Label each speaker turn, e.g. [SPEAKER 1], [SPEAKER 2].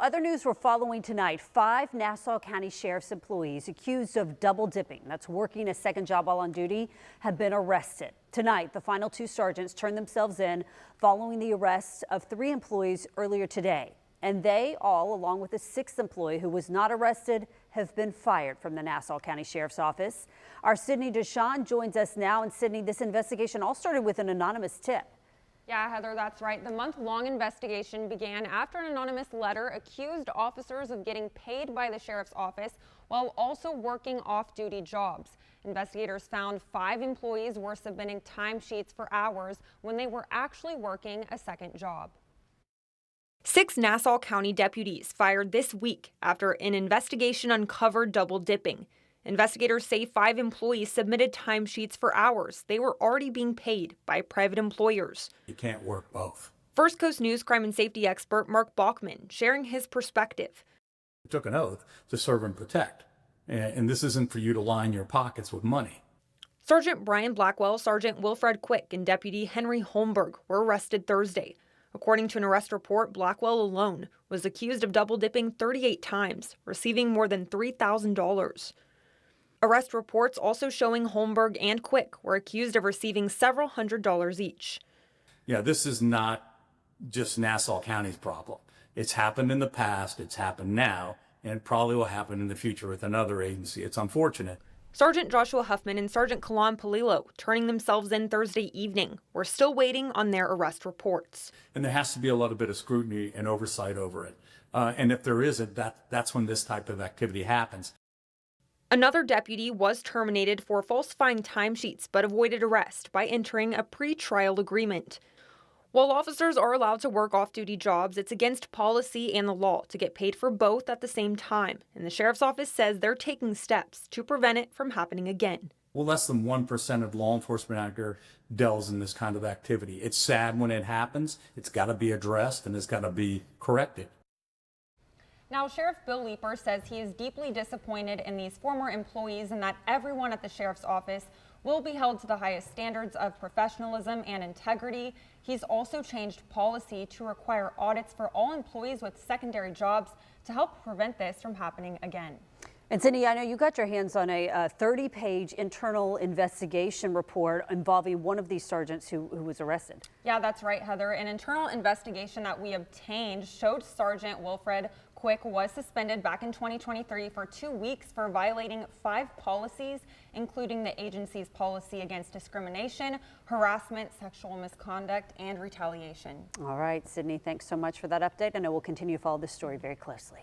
[SPEAKER 1] Other news we're following tonight, 5 Nassau County Sheriff's employees accused of double dipping, that's working a second job while on duty, have been arrested. Tonight, the final 2 sergeants turned themselves in following the arrest of 3 employees earlier today. And they all, along with a 6th employee who was not arrested, have been fired from the Nassau County Sheriff's Office. Our Sydney Deshawn joins us now. And Sydney, this investigation all started with an anonymous tip.
[SPEAKER 2] Yeah, Heather, that's right. The month-long investigation began after an anonymous letter accused officers of getting paid by the sheriff's office while also working off-duty jobs. Investigators found 5 employees were submitting timesheets for hours when they were actually working a second job.
[SPEAKER 3] 6 Nassau County deputies fired this week after an investigation uncovered double dipping. Investigators say 5 employees submitted timesheets for hours they were already being paid by private employers.
[SPEAKER 4] You can't work both.
[SPEAKER 3] First Coast News crime and safety expert Mark Bachman sharing his perspective.
[SPEAKER 4] You took an oath to serve and protect, and this isn't for you to line your pockets with money.
[SPEAKER 3] Sergeant Brian Blackwell, Sergeant Wilfred Quick, and Deputy Henry Holmberg were arrested Thursday. According to an arrest report, Blackwell alone was accused of double dipping 38 times, receiving more than $3,000. Arrest reports also showing Holmberg and Quick were accused of receiving several $100s each.
[SPEAKER 4] Yeah, this is not just Nassau County's problem. It's happened in the past, it's happened now, and it probably will happen in the future with another agency. It's unfortunate.
[SPEAKER 3] Sergeant Joshua Huffman and Sergeant Kalan Palilo, turning themselves in Thursday evening, were still waiting on their arrest reports.
[SPEAKER 4] And there has to be a little bit of scrutiny and oversight over it. And if there isn't, that's when this type of activity happens.
[SPEAKER 3] Another deputy was terminated for falsifying timesheets but avoided arrest by entering a pre-trial agreement. While officers are allowed to work off-duty jobs, it's against policy and the law to get paid for both at the same time, and the sheriff's office says they're taking steps to prevent it from happening again.
[SPEAKER 4] Well, less than 1% of law enforcement out here delves in this kind of activity. It's sad when it happens. It's got to be addressed and it's got to be corrected.
[SPEAKER 2] Now, Sheriff Bill Leeper says he is deeply disappointed in these former employees and that everyone at the sheriff's office will be held to the highest standards of professionalism and integrity. He's also changed policy to require audits for all employees with secondary jobs to help prevent this from happening again.
[SPEAKER 1] And Cindy, I know you got your hands on a 30-page internal investigation report involving one of these sergeants who was arrested.
[SPEAKER 2] Yeah, that's right, Heather. An internal investigation that we obtained showed Sergeant Wilfred Quick was suspended back in 2023 for 2 weeks for violating 5 policies, including the agency's policy against discrimination, harassment, sexual misconduct, and retaliation.
[SPEAKER 1] All right, Sydney, thanks so much for that update. I know we'll continue to follow this story very closely.